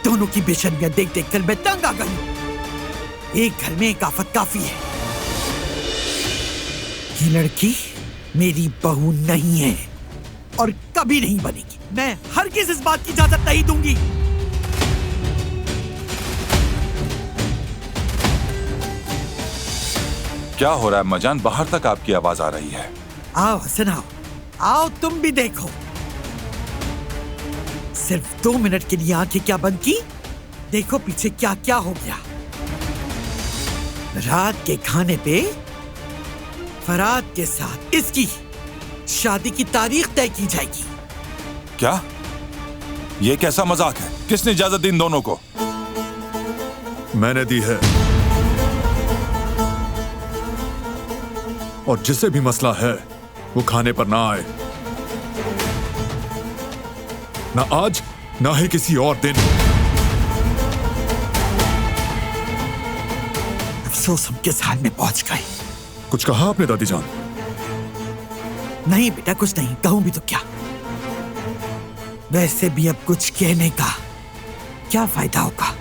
दोनों की बेशर्मियां देख देख कर मैं तंग आ गई। एक घर में एक आफत काफी है। ये लड़की मेरी बहू नहीं है और कभी नहीं बनेगी। मैं हरगिज़ इस बात की इजाजत नहीं दूंगी। क्या हो रहा है अम्माजान? बाहर तक आपकी आवाज आ रही है। आओ हसन, आओ आओ, तुम भी देखो। सिर्फ 2 मिनट के लिए आंखें क्या बंद की, देखो पीछे क्या क्या हो गया। रात के खाने पे फराद के साथ इसकी शादी की तारीख तय की जाएगी। क्या? ये कैसा मजाक है? किसने इजाजत दी इन दोनों को? मैंने दी है। और जिसे भी मसला है वो खाने पर ना आए, ना आज ना ही किसी और दिन। अफसोस हम किस हाल में पहुंच गए। कुछ कहा आपने दादी जान? नहीं बेटा, कुछ नहीं। कहूं भी तो क्या? वैसे भी अब कुछ कहने का क्या फायदा होगा।